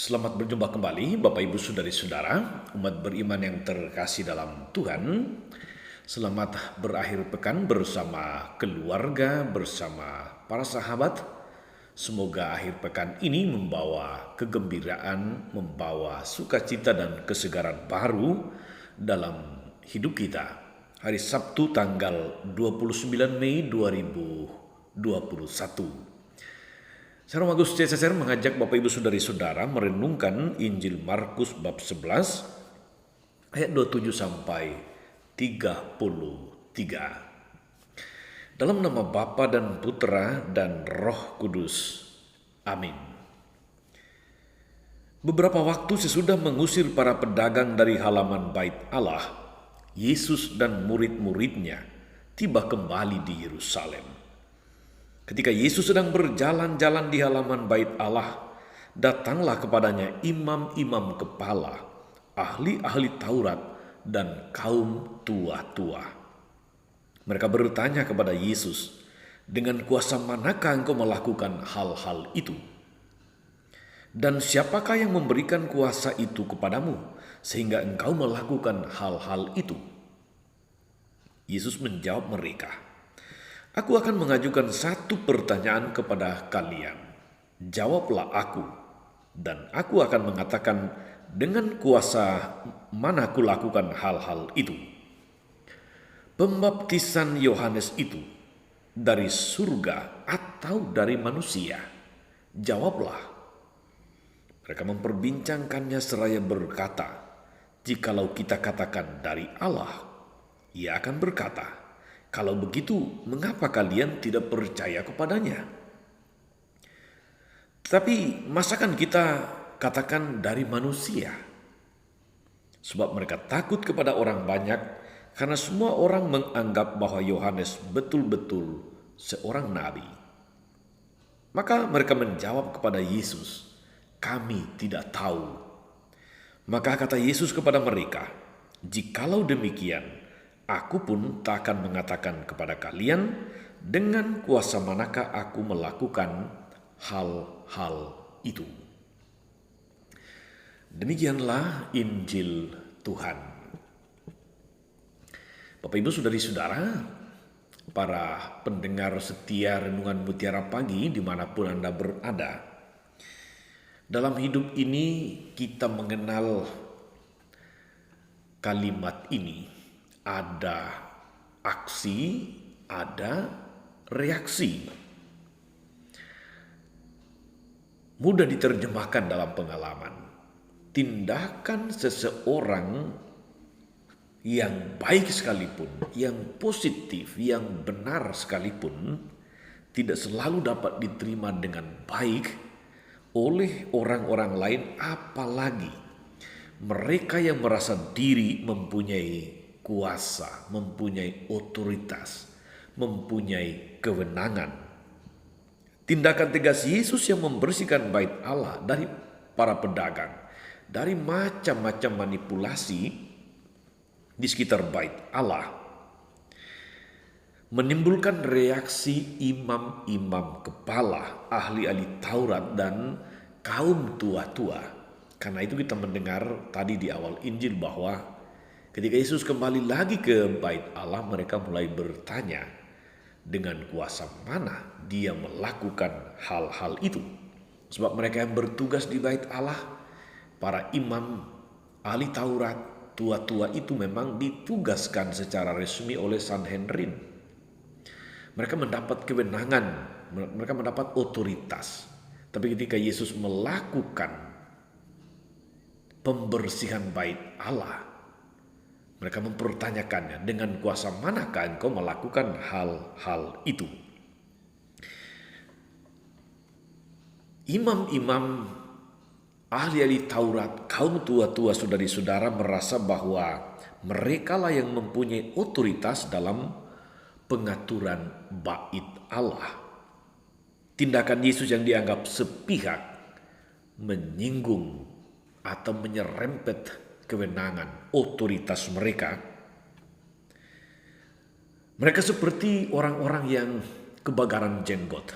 Selamat berjumpa kembali Bapak Ibu Saudari-saudara, umat beriman yang terkasih dalam Tuhan. Selamat berakhir pekan bersama keluarga, bersama para sahabat. Semoga akhir pekan ini membawa kegembiraan, membawa sukacita dan kesegaran baru dalam hidup kita. Hari Sabtu tanggal 29 Mei 2021. Saya Romagus CSR mengajak Bapak Ibu Saudari-saudara merenungkan Injil Markus bab 11 ayat 27 sampai 33. Dalam nama Bapa dan Putra dan Roh Kudus. Amin. Beberapa waktu sesudah mengusir para pedagang dari halaman Bait Allah, Yesus dan murid-muridnya tiba kembali di Yerusalem. Ketika Yesus sedang berjalan-jalan di halaman Bait Allah, datanglah kepadanya imam-imam kepala, ahli-ahli Taurat, dan kaum tua-tua. Mereka bertanya kepada Yesus, "Dengan kuasa manakah engkau melakukan hal-hal itu? Dan siapakah yang memberikan kuasa itu kepadamu, sehingga engkau melakukan hal-hal itu?" Yesus menjawab mereka, "Aku akan mengajukan satu pertanyaan kepada kalian. Jawablah aku, dan aku akan mengatakan dengan kuasa mana aku lakukan hal-hal itu. Pembaptisan Yohanes itu dari surga atau dari manusia? Jawablah." Mereka memperbincangkannya seraya berkata, "Jikalau kita katakan dari Allah," ia akan berkata, "Kalau begitu, mengapa kalian tidak percaya kepadanya? Tapi masakan kita katakan dari manusia?" Sebab mereka takut kepada orang banyak, karena semua orang menganggap bahwa Yohanes betul-betul seorang nabi. Maka mereka menjawab kepada Yesus, "Kami tidak tahu." Maka kata Yesus kepada mereka, "Jikalau demikian, aku pun tak akan mengatakan kepada kalian dengan kuasa manakah aku melakukan hal-hal itu." Demikianlah Injil Tuhan. Bapak Ibu Saudari-saudara, para pendengar setia Renungan Mutiara Pagi dimanapun Anda berada, dalam hidup ini kita mengenal kalimat ini. Ada aksi, ada reaksi. Mudah diterjemahkan dalam pengalaman. Tindakan seseorang yang baik sekalipun, yang positif, yang benar sekalipun, tidak selalu dapat diterima dengan baik oleh orang-orang lain, apalagi mereka yang merasa diri mempunyai kuasa, mempunyai otoritas, mempunyai kewenangan. Tindakan tegas Yesus yang membersihkan Bait Allah dari para pedagang, dari macam-macam manipulasi di sekitar Bait Allah, menimbulkan reaksi imam-imam kepala, ahli-ahli Taurat, dan kaum tua-tua. Karena itu kita mendengar tadi di awal Injil bahwa ketika Yesus kembali lagi ke Bait Allah, mereka mulai bertanya, dengan kuasa mana dia melakukan hal-hal itu? Sebab mereka yang bertugas di Bait Allah, para imam, ahli Taurat, tua-tua itu memang ditugaskan secara resmi oleh Sanhedrin. Mereka mendapat kewenangan, mereka mendapat otoritas. Tapi ketika Yesus melakukan pembersihan Bait Allah, mereka mempertanyakannya, dengan kuasa manakah engkau melakukan hal-hal itu? Imam-imam, ahli-ahli Taurat, kaum tua-tua saudari-saudara merasa bahwa mereka lah yang mempunyai otoritas dalam pengaturan Bait Allah. Tindakan Yesus yang dianggap sepihak menyinggung atau menyerempet kewenangan, otoritas mereka. Mereka seperti orang-orang yang kebakaran jenggot.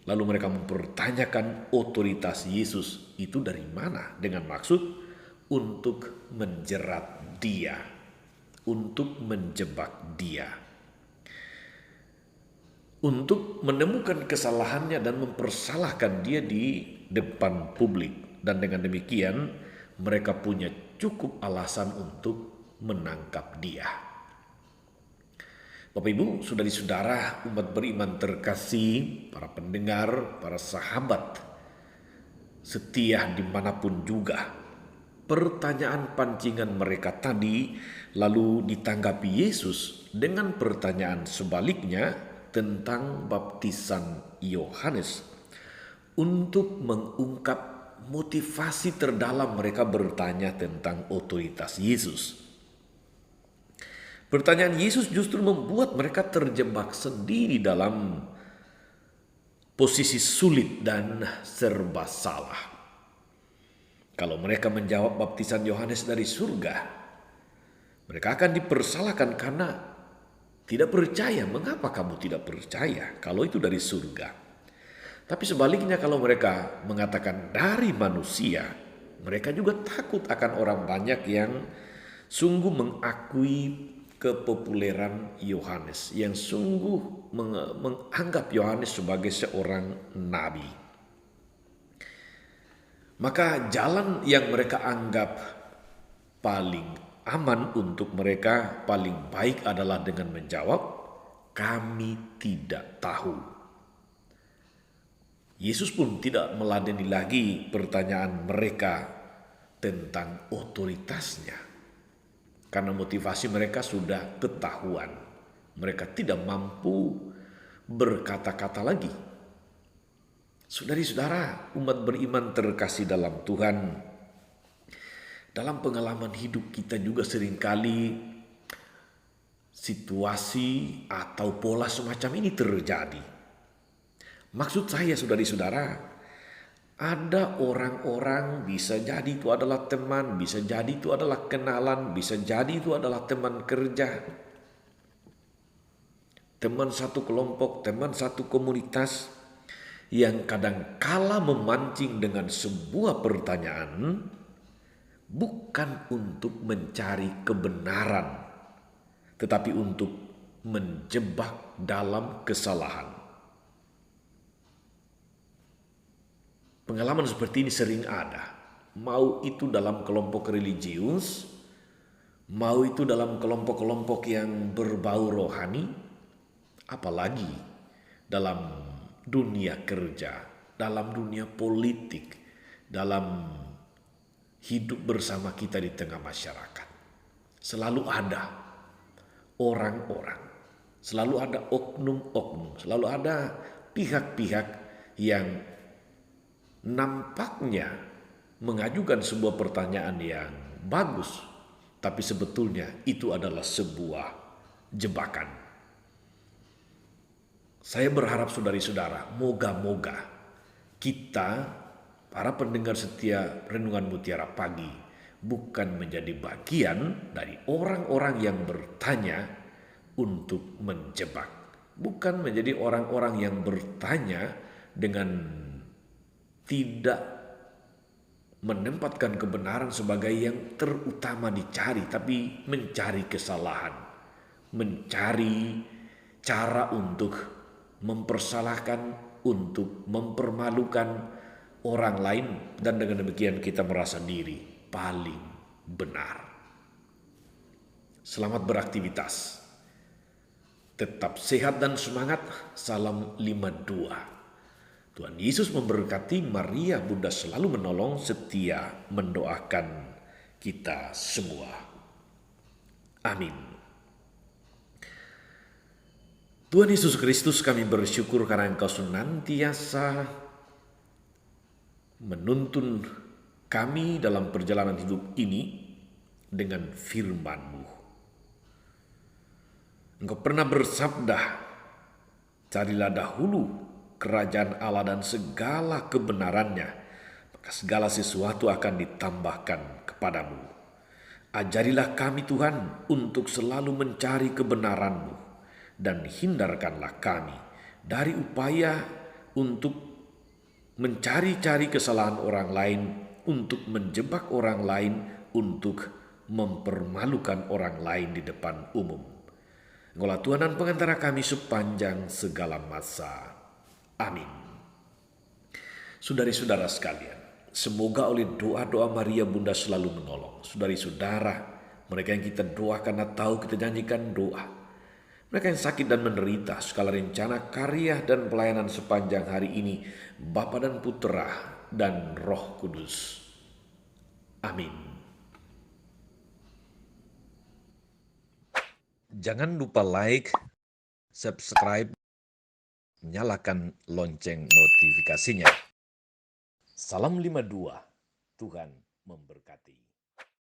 Lalu mereka mempertanyakan otoritas Yesus itu dari mana, dengan maksud untuk menjerat dia, untuk menjebak dia, untuk menemukan kesalahannya dan mempersalahkan dia di depan publik. Dan dengan demikian mereka punya cukup alasan untuk menangkap dia. Bapak Ibu, saudari-saudara, umat beriman terkasih, para pendengar, para sahabat setia dimanapun juga, pertanyaan pancingan mereka tadi lalu ditanggapi Yesus dengan pertanyaan sebaliknya tentang baptisan Yohanes untuk mengungkap motivasi terdalam mereka bertanya tentang otoritas Yesus. Pertanyaan Yesus justru membuat mereka terjebak sendiri dalam posisi sulit dan serba salah. Kalau mereka menjawab baptisan Yohanes dari surga, mereka akan dipersalahkan karena tidak percaya. Mengapa kamu tidak percaya kalau itu dari surga? Tapi sebaliknya kalau mereka mengatakan dari manusia, mereka juga takut akan orang banyak yang sungguh mengakui kepopuleran Yohanes, yang sungguh menganggap Yohanes sebagai seorang nabi. Maka jalan yang mereka anggap paling aman untuk mereka, paling baik adalah dengan menjawab, kami tidak tahu. Yesus pun tidak meladeni lagi pertanyaan mereka tentang otoritasnya. Karena motivasi mereka sudah ketahuan. Mereka tidak mampu berkata-kata lagi. Saudari-saudara, umat beriman terkasih dalam Tuhan, dalam pengalaman hidup kita juga seringkali situasi atau pola semacam ini terjadi. Maksud saya, saudari-saudara, ada orang-orang, bisa jadi itu adalah teman, bisa jadi itu adalah kenalan, bisa jadi itu adalah teman kerja, teman satu kelompok, teman satu komunitas, yang kadang kala memancing dengan sebuah pertanyaan bukan untuk mencari kebenaran, tetapi untuk menjebak dalam kesalahan. Pengalaman seperti ini sering ada, mau itu dalam kelompok religius, mau itu dalam kelompok-kelompok yang berbau rohani, apalagi dalam dunia kerja, dalam dunia politik, dalam hidup bersama kita di tengah masyarakat. Selalu ada orang-orang, selalu ada oknum-oknum, selalu ada pihak-pihak yang nampaknya mengajukan sebuah pertanyaan yang bagus, tapi sebetulnya itu adalah sebuah jebakan. Saya berharap saudari-saudara, moga-moga kita, para pendengar setia Renungan Mutiara Pagi, bukan menjadi bagian dari orang-orang yang bertanya untuk menjebak. Bukan menjadi orang-orang yang bertanya dengan tidak menempatkan kebenaran sebagai yang terutama dicari, tapi mencari kesalahan, mencari cara untuk mempersalahkan, untuk mempermalukan orang lain, dan dengan demikian kita merasa diri paling benar. Selamat beraktivitas, tetap sehat dan semangat. Salam 52. Tuhan Yesus memberkati. Maria Bunda selalu menolong, setia mendoakan kita semua. Amin. Tuhan Yesus Kristus, kami bersyukur karena Engkau senantiasa menuntun kami dalam perjalanan hidup ini dengan firman-Mu. Engkau pernah bersabda, carilah dahulu kerajaan Allah dan segala kebenarannya, maka segala sesuatu akan ditambahkan kepadamu. Ajarilah kami Tuhan untuk selalu mencari kebenaran-Mu, dan hindarkanlah kami dari upaya untuk mencari-cari kesalahan orang lain, untuk menjebak orang lain, untuk mempermalukan orang lain di depan umum. Engkaulah Tuhan dan pengantara kami sepanjang segala masa. Amin. Saudari-saudara sekalian, semoga oleh doa-doa Maria Bunda selalu menolong. Saudari-saudara, mereka yang kita doakan atau kita nyanyikan doa, mereka yang sakit dan menderita, segala rencana, karya, dan pelayanan sepanjang hari ini, Bapa dan Putra dan Roh Kudus. Amin. Jangan lupa like, subscribe, nyalakan lonceng notifikasinya. Salam 52, Tuhan memberkati.